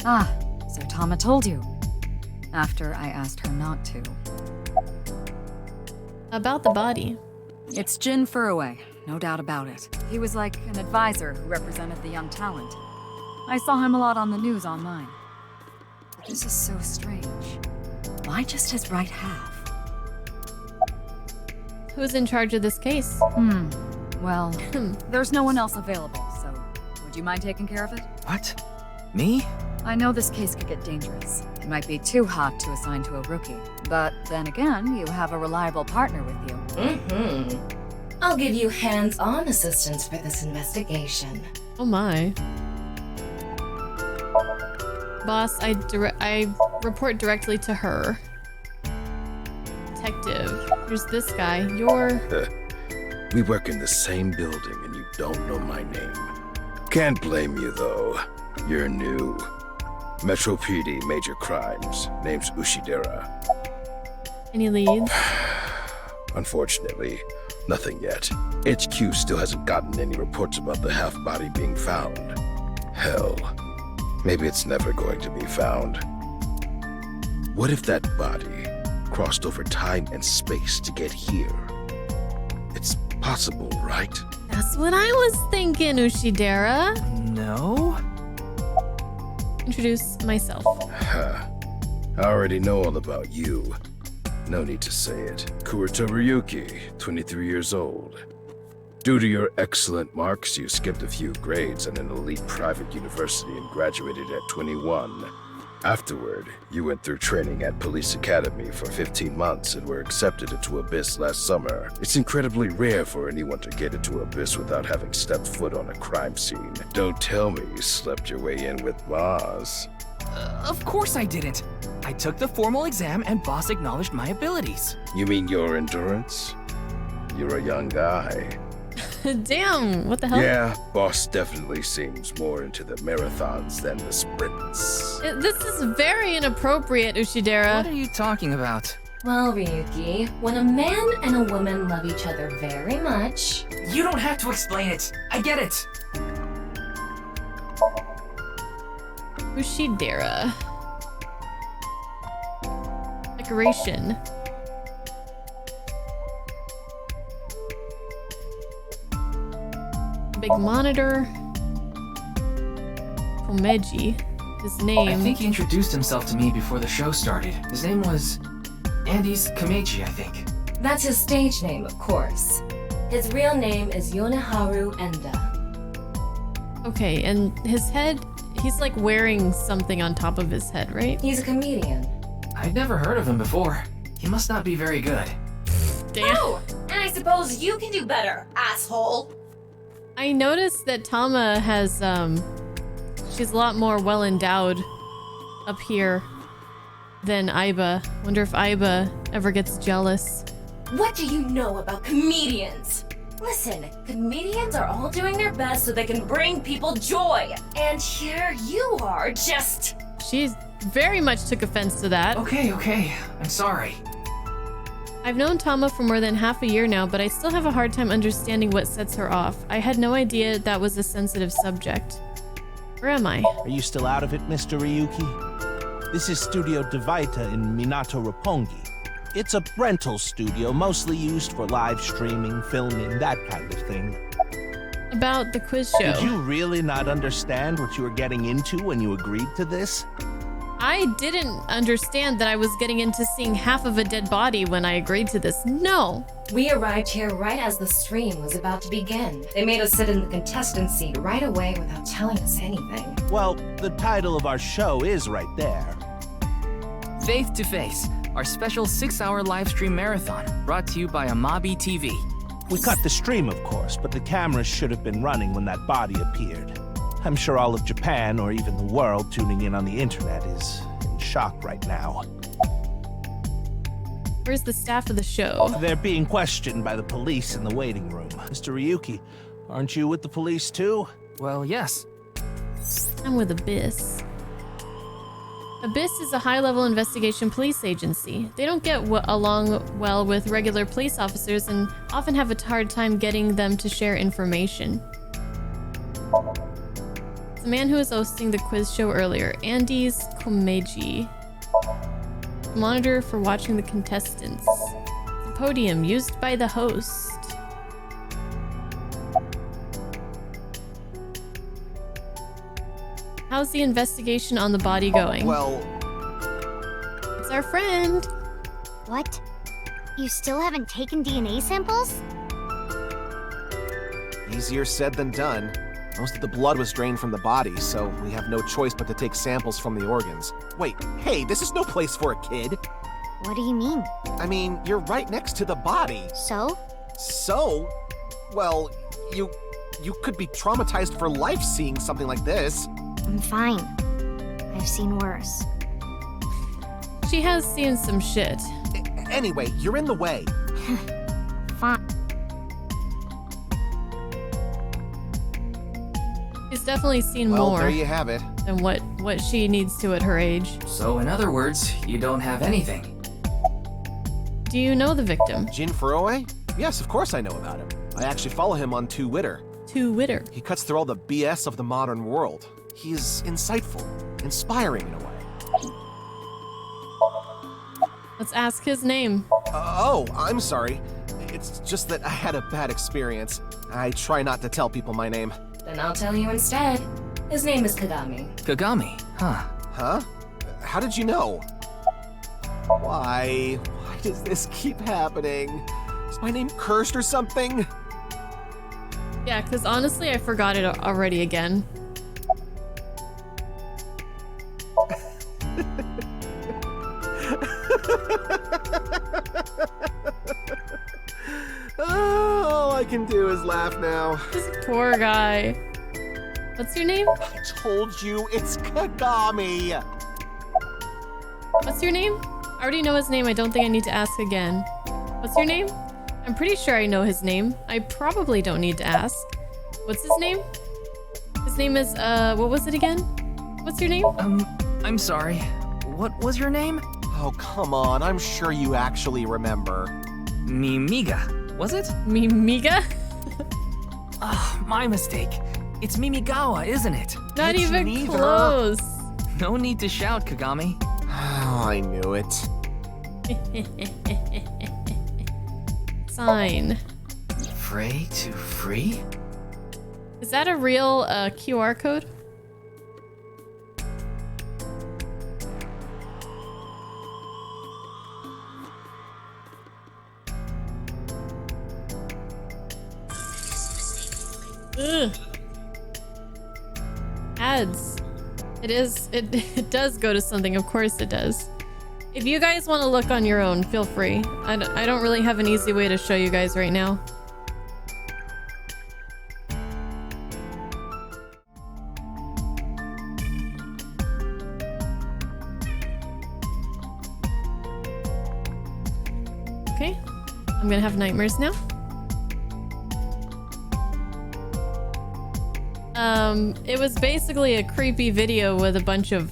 Ah, so Tama told you. After I asked her not to. About the body. It's Jin Furuway, no doubt about it. He was like an advisor who represented the young talent. I saw him a lot on the news online. But this is so strange. Why just his right half? Who's in charge of this case? Well, there's no one else available, so would you mind taking care of it? What? Me? I know this case could get dangerous. It might be too hot to assign to a rookie. But then again, you have a reliable partner with you. I'll give you hands-on assistance for this investigation. Oh my. Boss, I report directly to her. Detective. There's this guy. You're... We work in the same building and you don't know my name. Can't blame you though. You're new. Metro PD, Major Crimes. Name's Ushidera. Any leads? Unfortunately, nothing yet. HQ still hasn't gotten any reports about the half-body being found. Hell, maybe it's never going to be found. What if that body crossed over time and space to get here? It's possible, right? That's what I was thinking, Ushidera. No? Introduce myself. I already know all about you. No need to say it. Kurita Ryuki, 23 years old. Due to your excellent marks, you skipped a few grades at an elite private university and graduated at 21. Afterward, you went through training at Police Academy for 15 months and were accepted into Abyss last summer. It's incredibly rare for anyone to get into Abyss without having stepped foot on a crime scene. Don't tell me you slept your way in with Maz. Of course I didn't. I took the formal exam and boss acknowledged my abilities. You mean your endurance? You're a young guy. Damn, what the hell? Yeah, boss definitely seems more into the marathons than the sprints. This is very inappropriate, Ushidera. What are you talking about? Well, Ryuki, when a man and a woman love each other very much... You don't have to explain it. I get it. Ushidera. Decoration. Big monitor. Komeji. His name. I think he introduced himself to me before the show started. His name was Andy's Komeji, I think. That's his stage name, of course. His real name is Yoneharu Enda. Okay, and his head, he's like wearing something on top of his head, right? He's a comedian. I'd never heard of him before. He must not be very good. Damn. Oh, and I suppose you can do better, asshole. I noticed that Tama has, she's a lot more well endowed up here than Aiba. Wonder if Aiba ever gets jealous. What do you know about comedians? Listen, comedians are all doing their best so they can bring people joy. And here you are, just... She very much took offense to that. Okay, I'm sorry. I've known Tama for more than half a year now, but I still have a hard time understanding what sets her off. I had no idea that was a sensitive subject. Where am I? Are you still out of it, Mr. Ryuki? This is Studio Divita in Minato Roppongi. It's a rental studio, mostly used for live streaming, filming, that kind of thing. About the quiz show. Did you really not understand what you were getting into when you agreed to this? I didn't understand that I was getting into seeing half of a dead body when I agreed to this. No. We arrived here right as the stream was about to begin. They made us sit in the contestant seat right away without telling us anything. Well, the title of our show is right there. Faith to Face, our special 6-hour live stream marathon, brought to you by Amabi TV. We cut the stream, of course, but the cameras should have been running when that body appeared. I'm sure all of Japan, or even the world tuning in on the internet, is in shock right now. Where's the staff of the show? They're being questioned by the police in the waiting room. Mr. Ryuki, aren't you with the police too? Well, yes. I'm with Abyss. Abyss is a high-level investigation police agency. They don't get along well with regular police officers and often have a hard time getting them to share information. It's the man who was hosting the quiz show earlier, Andy's Komeiji. Monitor for watching the contestants. The podium used by the host. How's the investigation on the body going? Well... It's our friend. What? You still haven't taken DNA samples? Easier said than done. Most of the blood was drained from the body, so we have no choice but to take samples from the organs. Wait, hey, this is no place for a kid. What do you mean? I mean, you're right next to the body. So? So? Well, you could be traumatized for life seeing something like this. I'm fine. I've seen worse. She has seen some shit. Anyway, you're in the way. Fine. She's definitely seen Well, more there you have it. than what she needs to at her age. So in other words, you don't have anything. Do you know the victim? Jin Furoe? Yes, of course I know about him. I actually follow him on Twitter. Twitter. He cuts through all the BS of the modern world. He's insightful, inspiring in a way. Let's ask his name. Oh, I'm sorry. It's just that I had a bad experience. I try not to tell people my name. Then I'll tell you instead. His name is Kagami. Kagami, huh? Huh? How did you know? Why? Why does this keep happening? Is my name cursed or something? Yeah, because honestly, I forgot it already again. All I can do is laugh now. This poor guy. What's your name? I told you, it's Kagami. What's your name? I already know his name. I don't think I need to ask again. What's your name? I'm pretty sure I know his name. I probably don't need to ask. What's his name? His name is, what was it again? What's your name? I'm sorry. What was your name? Oh, come on. I'm sure you actually remember. Mimiga, was it? Mimiga? Ah, my mistake. It's Mimigawa, isn't it? Not It's even neither. close. No need to shout, Kagami. Oh, I knew it. Sign. Frey to free? Is that a real QR code? Ugh. Ads. It does go to something, of course it does. If you guys want to look on your own, feel free. I don't really have an easy way to show you guys right now. Okay, I'm gonna have nightmares now. It was basically a creepy video with a bunch of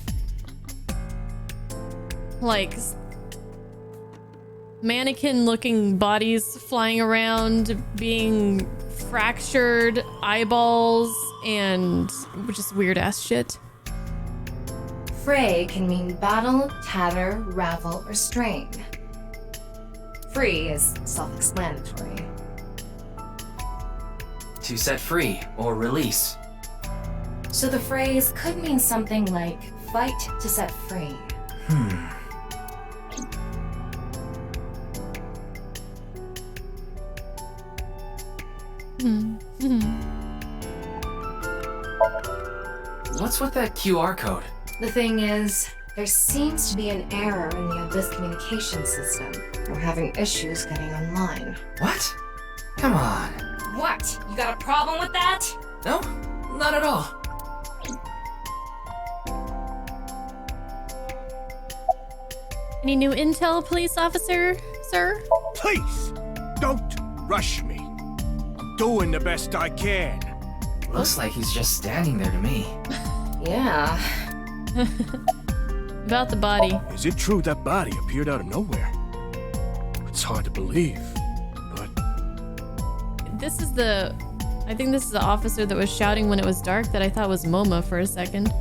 like mannequin-looking bodies flying around, being fractured eyeballs, and just weird-ass shit. Fray can mean battle, tatter, ravel, or strain. Free is self-explanatory. To set free or release. So the phrase could mean something like fight to set free. What's with that QR code? The thing is, there seems to be an error in the Abyss communication system. We're having issues getting online. What? Come on. What? You got a problem with that? No, not at all. Any new intel, police officer, sir? Please, don't rush me. I'm doing the best I can. Looks like he's just standing there to me. Yeah. About the body. Is it true that body appeared out of nowhere? It's hard to believe, but... This is the... I think this is the officer that was shouting when it was dark that I thought was Moma for a second.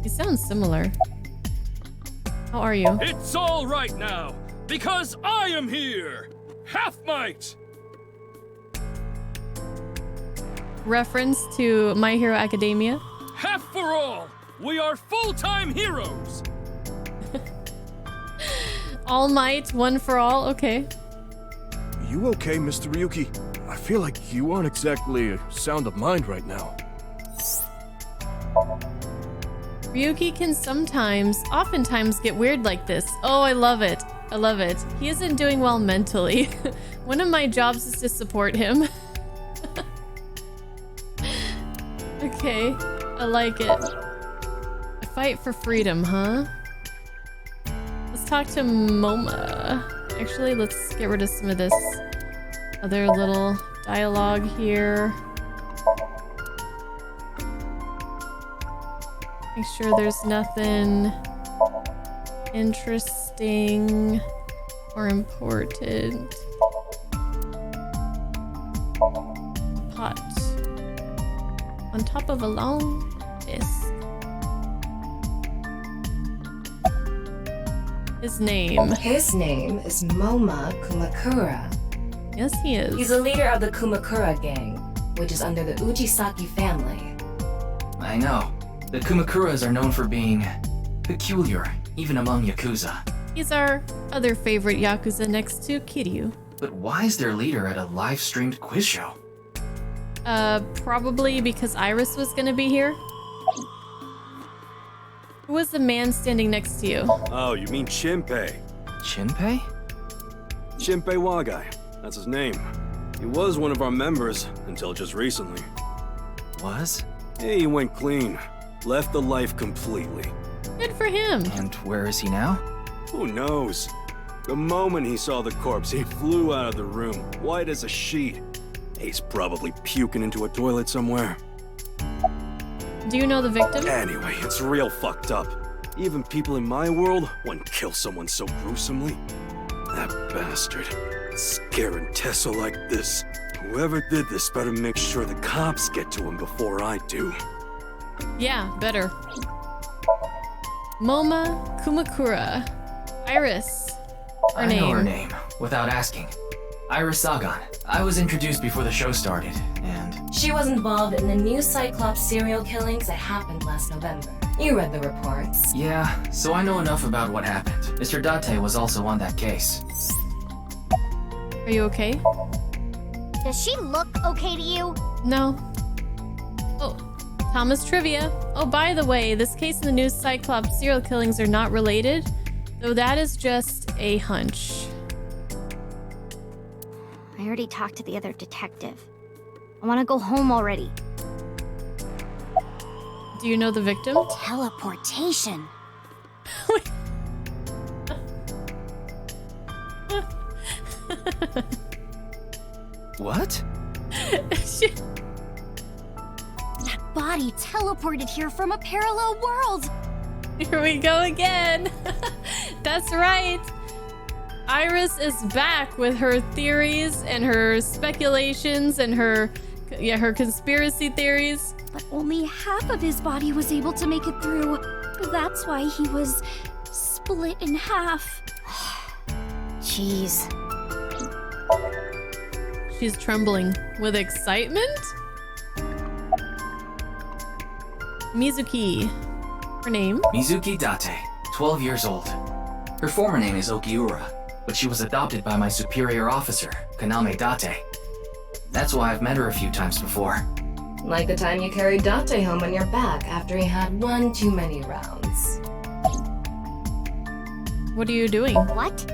He sounds similar. How are you? It's all right now, because I am here! Half might! Reference to My Hero Academia. Half for all! We are full-time heroes! All might, one for all, okay. You okay, Mr. Ryuki? I feel like you aren't exactly sound of mind right now. Ryuki can oftentimes get weird like this. Oh, I love it. I love it. He isn't doing well mentally. One of my jobs is to support him. Okay, I like it. A fight for freedom, huh? Let's talk to Moma. Actually, let's get rid of some of this other little dialogue here. Make sure there's nothing interesting or important. Pot. On top of a long disc. His name. His name is Moma Kumakura. Yes, he is. He's a leader of the Kumakura gang, which is under the Ujisaki family. I know. The Kumakuras are known for being peculiar, even among Yakuza. He's our other favorite Yakuza next to Kiryu. But why is their leader at a live-streamed quiz show? Probably because Iris was gonna be here. Who was the man standing next to you? Oh, you mean Shinpei? Shinpei? Shinpei Wagai. That's his name. He was one of our members until just recently. Was? Yeah, he went clean. Left the life completely. Good for him. And where is he now? Who knows? The moment he saw the corpse, he flew out of the room, white as a sheet. He's probably puking into a toilet somewhere. Do you know the victim? Anyway, it's real fucked up. Even people in my world wouldn't kill someone so gruesomely. That bastard. Scaring Tessa like this. Whoever did this better make sure the cops get to him before I do. Yeah, better. Moma Kumakura. Iris. I know her name, without asking. Iris Sagan. I was introduced before the show started, and... She was involved in the new Cyclops serial killings that happened last November. You read the reports. Yeah, so I know enough about what happened. Mr. Date was also on that case. Are you okay? Does she look okay to you? No. Oh, Thomas Trivia. Oh, by the way, this case and the new Cyclops serial killings are not related. Though that is just a hunch. I already talked to the other detective. I want to go home already. Do you know the victim? Teleportation. What? That body teleported here from a parallel world. Here we go again. That's right. Iris is back with her theories and her speculations and her conspiracy theories. But only half of his body was able to make it through. That's why he was split in half. Jeez. She's trembling with excitement. Mizuki. Her name? Mizuki Date, 12 years old. Her former name is Okiura, but she was adopted by my superior officer, Kaname Date. That's why I've met her a few times before. Like the time you carried Date home on your back after he had one too many rounds. What are you doing? What?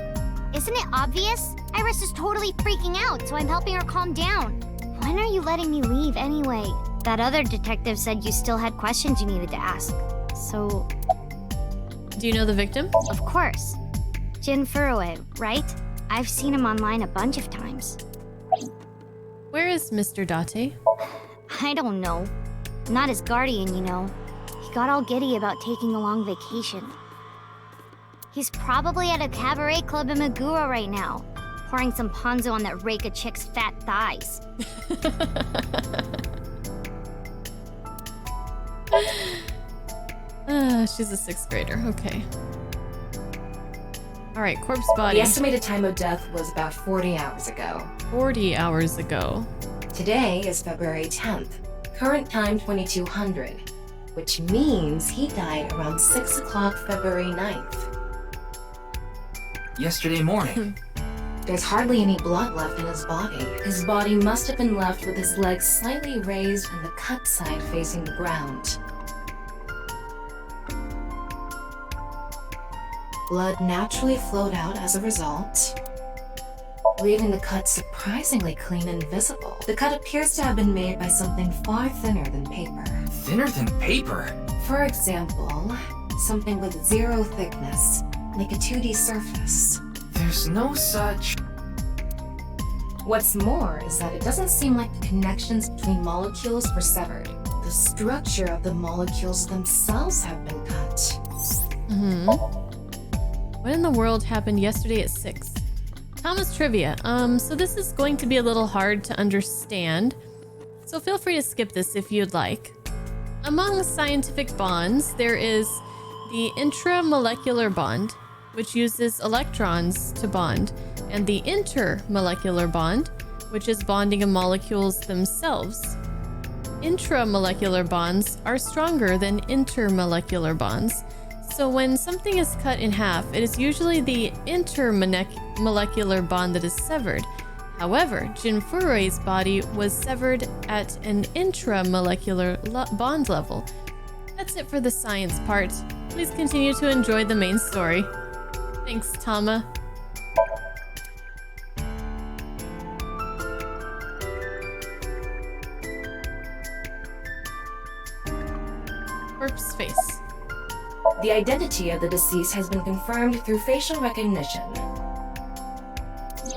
Isn't it obvious? Iris is totally freaking out, so I'm helping her calm down. When are you letting me leave anyway? That other detective said you still had questions you needed to ask. So... Do you know the victim? Of course. Jin Furue, right? I've seen him online a bunch of times. Where is Mr. Date? I don't know. I'm not his guardian, you know. He got all giddy about taking a long vacation. He's probably at a cabaret club in Meguro right now, pouring some ponzo on that Reika chick's fat thighs. She's a 6th grader. Okay. All right, corpse body. The estimated time of death was about 40 hours ago. 40 hours ago. Today is February 10th. Current time 2200, which means he died around 6 o'clock February 9th. Yesterday morning. There's hardly any blood left in his body. His body must have been left with his legs slightly raised and the cut side facing the ground. Blood naturally flowed out as a result, leaving the cut surprisingly clean and visible. The cut appears to have been made by something far thinner than paper. Thinner than paper? For example, something with 0 thickness, like a 2D surface. There's no such... What's more is that it doesn't seem like the connections between molecules were severed. The structure of the molecules themselves have been cut. What in the world happened yesterday at 6? Thomas trivia. So this is going to be a little hard to understand, so feel free to skip this if you'd like. Among scientific bonds, there is the intramolecular bond, which uses electrons to bond, and the intermolecular bond, which is bonding of molecules themselves. Intramolecular bonds are stronger than intermolecular bonds. So when something is cut in half, it is usually the intermolecular bond that is severed. However, Jin Furue's body was severed at an intramolecular bond level. That's it for the science part. Please continue to enjoy the main story. Thanks, Tama. Corpse face. The identity of the deceased has been confirmed through facial recognition.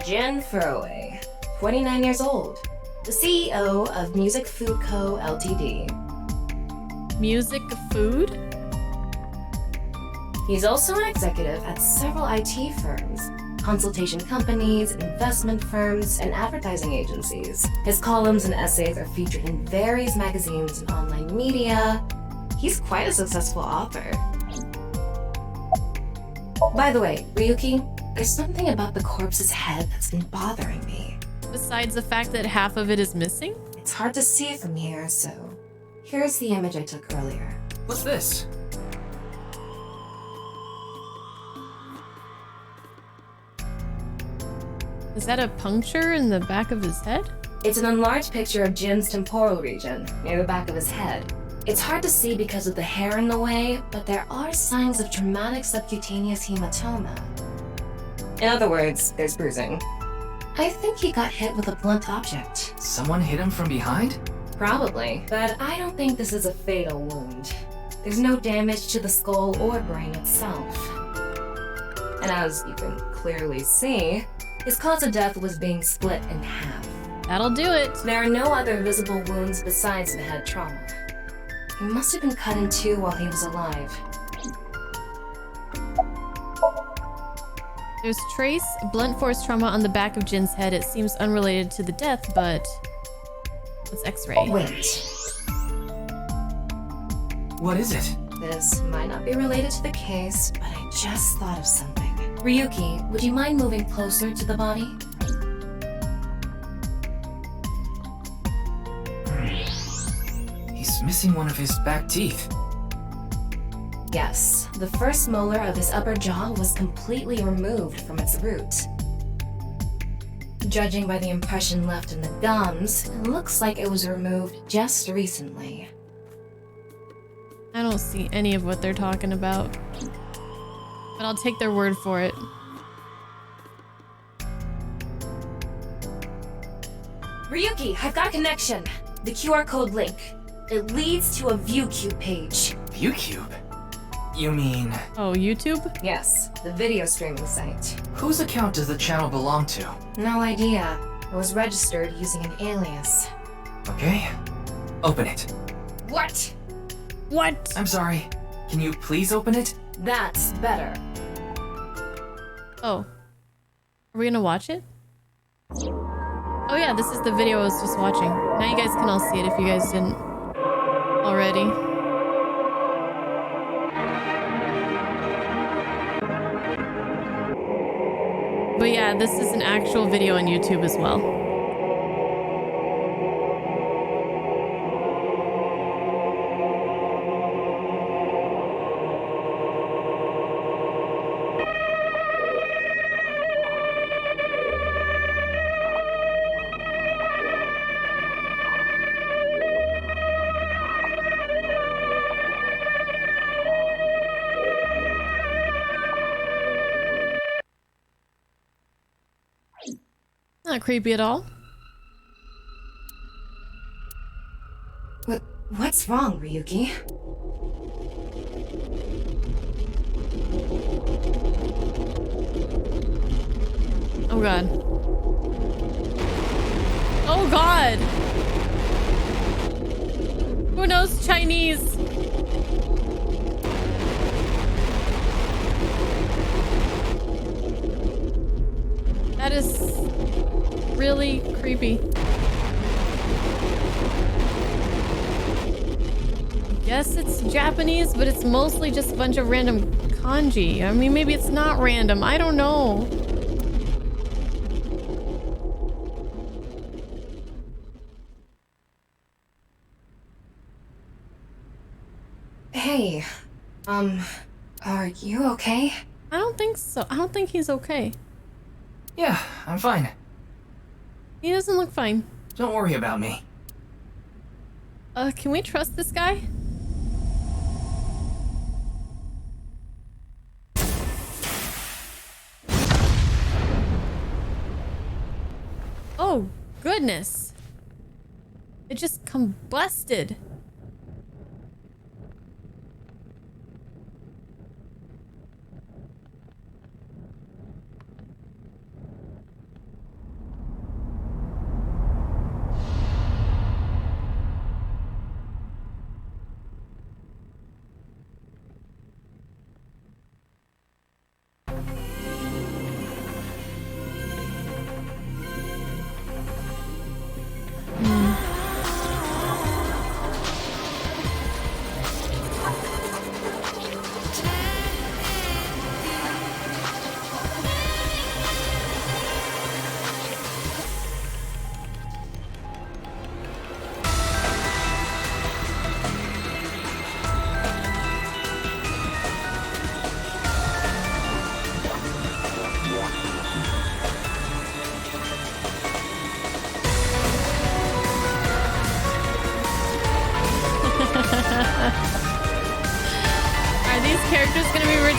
Jin Furue, 29 years old, the CEO of Music Food Co. Ltd. Music Food? He's also an executive at several IT firms, consultation companies, investment firms, and advertising agencies. His columns and essays are featured in various magazines and online media. He's quite a successful author. By the way, Ryuki, there's something about the corpse's head that's been bothering me. Besides the fact that half of it is missing? It's hard to see from here, so here's the image I took earlier. What's this? Is that a puncture in the back of his head? It's an enlarged picture of Jin's temporal region, near the back of his head. It's hard to see because of the hair in the way, but there are signs of traumatic subcutaneous hematoma. In other words, there's bruising. I think he got hit with a blunt object. Someone hit him from behind? Probably, but I don't think this is a fatal wound. There's no damage to the skull or brain itself. And as you can clearly see, his cause of death was being split in half. That'll do it. There are no other visible wounds besides the head trauma. He must have been cut in two while he was alive. There's trace blunt force trauma on the back of Jin's head. It seems unrelated to the death, but let's x-ray. Wait. What is it? This might not be related to the case, but I just thought of something. Ryuki, would you mind moving closer to the body? He's missing one of his back teeth. Yes, the first molar of his upper jaw was completely removed from its root. Judging by the impression left in the gums, it looks like it was removed just recently. I don't see any of what they're talking about, but I'll take their word for it. Ryuki, I've got a connection. The QR code link. It leads to a ViewCube page. ViewCube? You mean... Oh, YouTube? Yes, the video streaming site. Whose account does the channel belong to? No idea. It was registered using an alias. Okay. Open it. What? What? I'm sorry. Can you please open it? That's better. Oh. Are we gonna watch it? Oh yeah, this is the video I was just watching. Now you guys can all see it if you guys didn't already. But yeah, this is an actual video on YouTube as well. Not creepy at all. What's wrong, Ryuki? Oh god. Oh god! Who knows Chinese? That is really creepy. I guess it's Japanese, but it's mostly just a bunch of random kanji. I mean, maybe it's not random. I don't know. Hey, are you okay? I don't think so. I don't think he's okay. Yeah, I'm fine. He doesn't look fine. Don't worry about me. Can we trust this guy? Oh, goodness. It just combusted.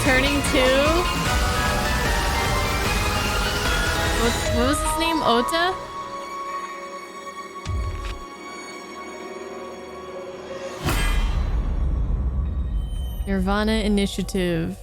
returning to... What was his name? Ota? nirvanA Initiative.